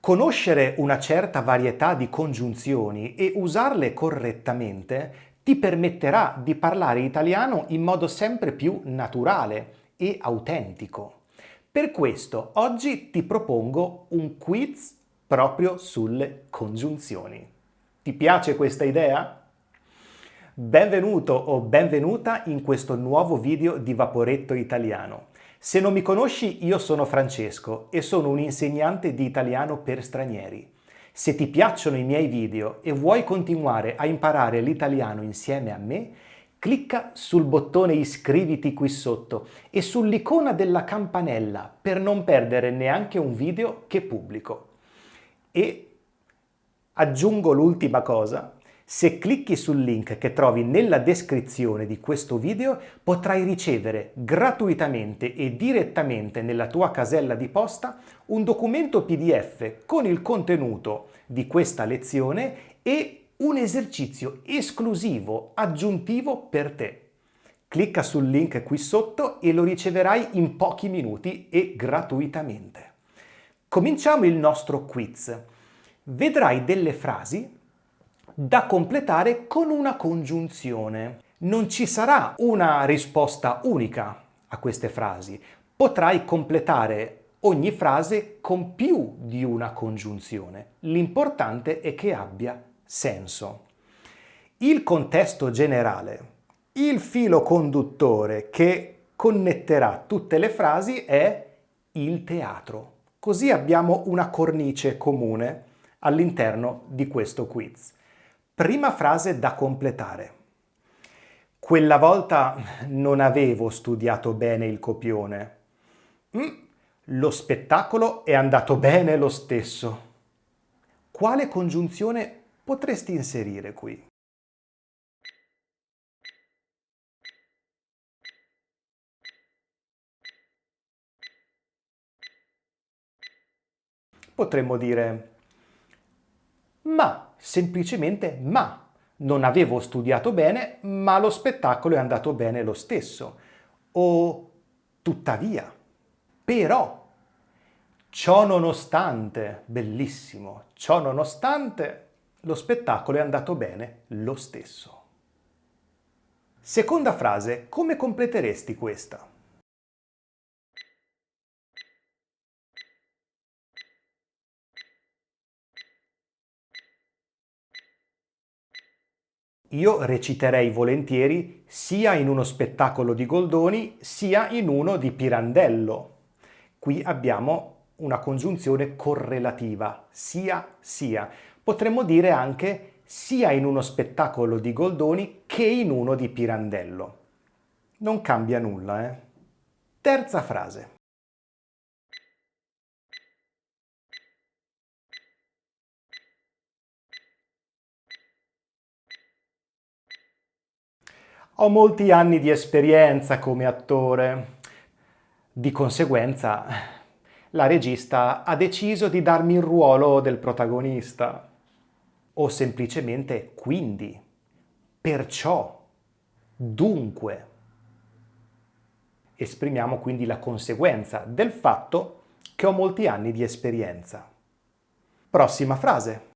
Conoscere una certa varietà di congiunzioni e usarle correttamente ti permetterà di parlare italiano in modo sempre più naturale e autentico. Per questo oggi ti propongo un quiz proprio sulle congiunzioni. Ti piace questa idea? Benvenuto o benvenuta in questo nuovo video di Vaporetto Italiano. Se non mi conosci, io sono Francesco e sono un insegnante di italiano per stranieri. Se ti piacciono i miei video e vuoi continuare a imparare l'italiano insieme a me, clicca sul bottone iscriviti qui sotto e sull'icona della campanella per non perdere neanche un video che pubblico. E aggiungo l'ultima cosa. Se clicchi sul link che trovi nella descrizione di questo video, potrai ricevere gratuitamente e direttamente nella tua casella di posta un documento PDF con il contenuto di questa lezione e un esercizio esclusivo aggiuntivo per te. Clicca sul link qui sotto e lo riceverai in pochi minuti e gratuitamente. Cominciamo il nostro quiz. Vedrai delle frasi da completare con una congiunzione. Non ci sarà una risposta unica a queste frasi. Potrai completare ogni frase con più di una congiunzione. L'importante è che abbia senso. Il contesto generale, il filo conduttore che connetterà tutte le frasi è il teatro. Così abbiamo una cornice comune all'interno di questo quiz. Prima frase da completare. Quella volta non avevo studiato bene il copione. Lo spettacolo è andato bene lo stesso. Quale congiunzione potresti inserire qui? Potremmo dire semplicemente ma. Non avevo studiato bene, ma lo spettacolo è andato bene lo stesso. O tuttavia, però, ciò nonostante, bellissimo, ciò nonostante, lo spettacolo è andato bene lo stesso. Seconda frase, come completeresti questa? Io reciterei volentieri sia in uno spettacolo di Goldoni sia in uno di Pirandello. Qui abbiamo una congiunzione correlativa, sia sia. Potremmo dire anche sia in uno spettacolo di Goldoni che in uno di Pirandello. Non cambia nulla, eh? Terza frase. Ho molti anni di esperienza come attore. Di conseguenza, la regista ha deciso di darmi il ruolo del protagonista. O semplicemente quindi, perciò, dunque. Esprimiamo quindi la conseguenza del fatto che ho molti anni di esperienza. Prossima frase.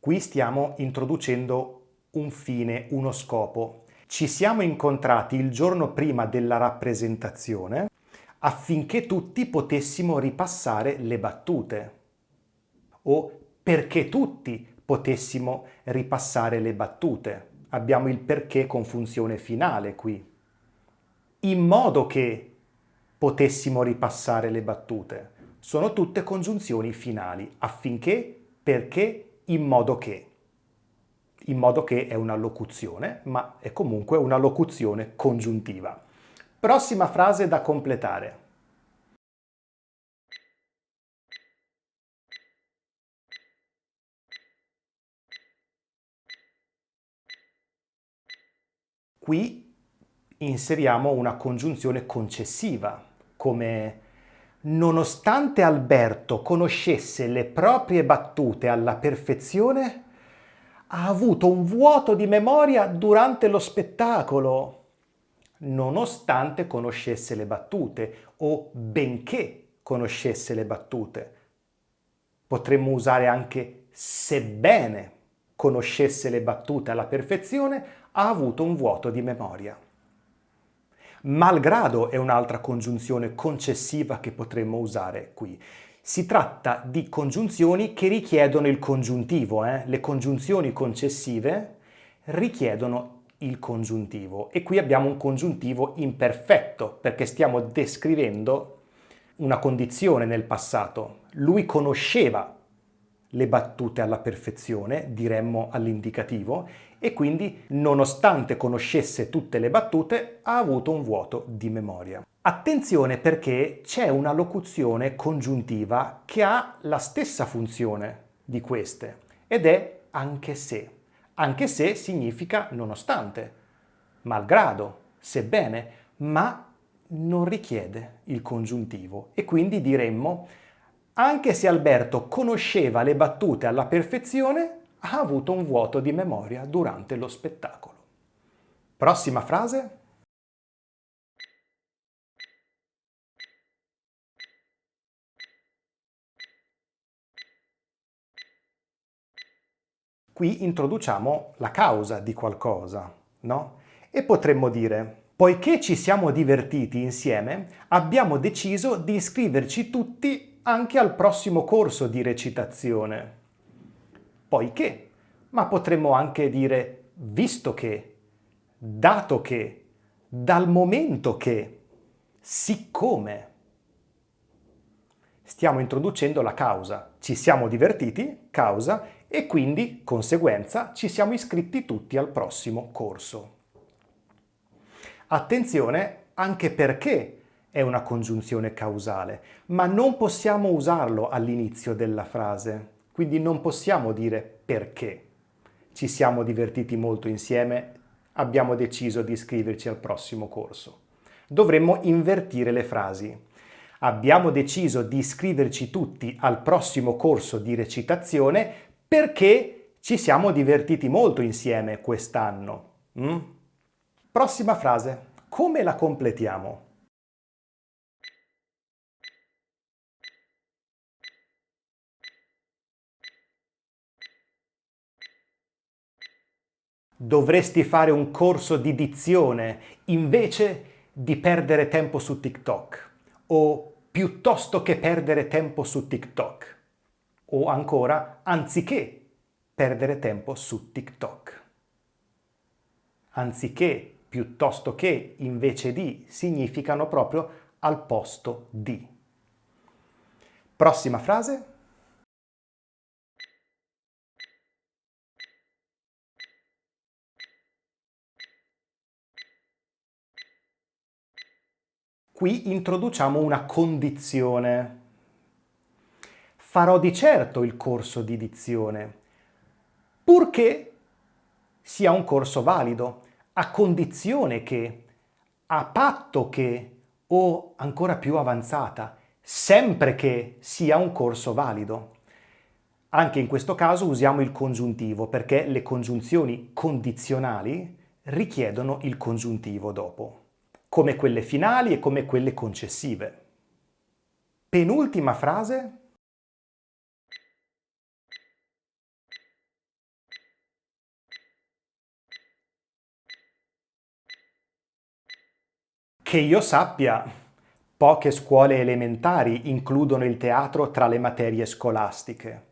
Qui stiamo introducendo un fine, uno scopo. Ci siamo incontrati il giorno prima della rappresentazione affinché tutti potessimo ripassare le battute o perché tutti potessimo ripassare le battute. Abbiamo il perché con funzione finale qui. In modo che potessimo ripassare le battute. Sono tutte congiunzioni finali. Affinché, perché, in modo che. In modo che è una locuzione, ma è comunque una locuzione congiuntiva. Prossima frase da completare. Qui inseriamo una congiunzione concessiva, come nonostante Alberto conoscesse le proprie battute alla perfezione, ha avuto un vuoto di memoria durante lo spettacolo, nonostante conoscesse le battute o benché conoscesse le battute. Potremmo usare anche sebbene conoscesse le battute alla perfezione, ha avuto un vuoto di memoria. Malgrado è un'altra congiunzione concessiva che potremmo usare qui. Si tratta di congiunzioni che richiedono il congiuntivo. Le congiunzioni concessive richiedono il congiuntivo e qui abbiamo un congiuntivo imperfetto perché stiamo descrivendo una condizione nel passato. Lui conosceva le battute alla perfezione, diremmo all'indicativo, e quindi, nonostante conoscesse tutte le battute, ha avuto un vuoto di memoria. Attenzione perché c'è una locuzione congiuntiva che ha la stessa funzione di queste, ed è anche se. Anche se significa nonostante, malgrado, sebbene, ma non richiede il congiuntivo e quindi diremmo anche se Alberto conosceva le battute alla perfezione, ha avuto un vuoto di memoria durante lo spettacolo. Prossima frase. Qui introduciamo la causa di qualcosa, no? E potremmo dire, poiché ci siamo divertiti insieme, abbiamo deciso di iscriverci tutti anche al prossimo corso di recitazione. Poiché, ma potremmo anche dire visto che, dato che, dal momento che, siccome. Stiamo introducendo la causa. Ci siamo divertiti, causa, e quindi, conseguenza, ci siamo iscritti tutti al prossimo corso. Attenzione anche perché è una congiunzione causale, ma non possiamo usarlo all'inizio della frase, quindi non possiamo dire perché. Ci siamo divertiti molto insieme, abbiamo deciso di iscriverci al prossimo corso. Dovremmo invertire le frasi. Abbiamo deciso di iscriverci tutti al prossimo corso di recitazione perché ci siamo divertiti molto insieme quest'anno. Prossima frase. Come la completiamo? Dovresti fare un corso di dizione invece di perdere tempo su TikTok. O piuttosto che perdere tempo su TikTok. O ancora, anziché perdere tempo su TikTok. Anziché, piuttosto che, invece di, significano proprio al posto di. Prossima frase. Qui introduciamo una condizione. Farò di certo il corso di dizione, purché sia un corso valido, a condizione che, a patto che, o ancora più avanzata, sempre che sia un corso valido. Anche in questo caso usiamo il congiuntivo perché le congiunzioni condizionali richiedono il congiuntivo dopo, come quelle finali e come quelle concessive. Penultima frase. Che io sappia, poche scuole elementari includono il teatro tra le materie scolastiche.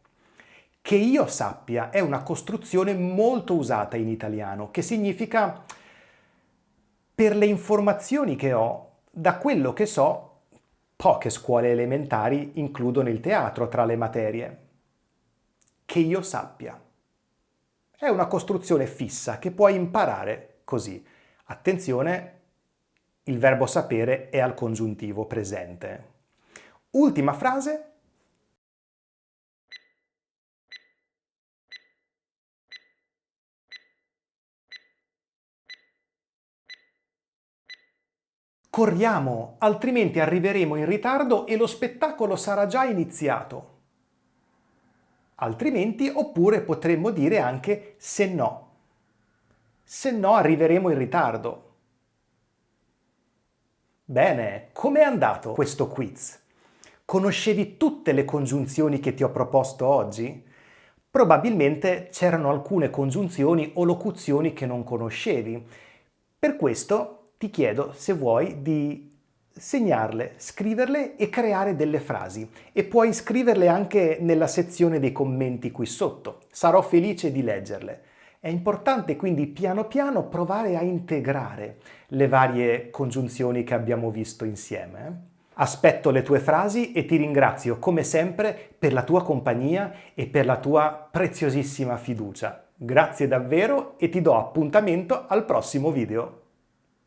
Che io sappia è una costruzione molto usata in italiano, che significa per le informazioni che ho, da quello che so, poche scuole elementari includono il teatro tra le materie. Che io sappia. È una costruzione fissa che puoi imparare così. Attenzione, il verbo sapere è al congiuntivo presente. Ultima frase. Corriamo, altrimenti arriveremo in ritardo e lo spettacolo sarà già iniziato. Altrimenti, oppure potremmo dire anche se no. Se no arriveremo in ritardo. Bene, com'è andato questo quiz? Conoscevi tutte le congiunzioni che ti ho proposto oggi? Probabilmente c'erano alcune congiunzioni o locuzioni che non conoscevi. Per questo ti chiedo se vuoi di segnarle, scriverle e creare delle frasi. E puoi scriverle anche nella sezione dei commenti qui sotto. Sarò felice di leggerle. È importante quindi piano piano provare a integrare le varie congiunzioni che abbiamo visto insieme. Aspetto le tue frasi e ti ringrazio come sempre per la tua compagnia e per la tua preziosissima fiducia. Grazie davvero e ti do appuntamento al prossimo video.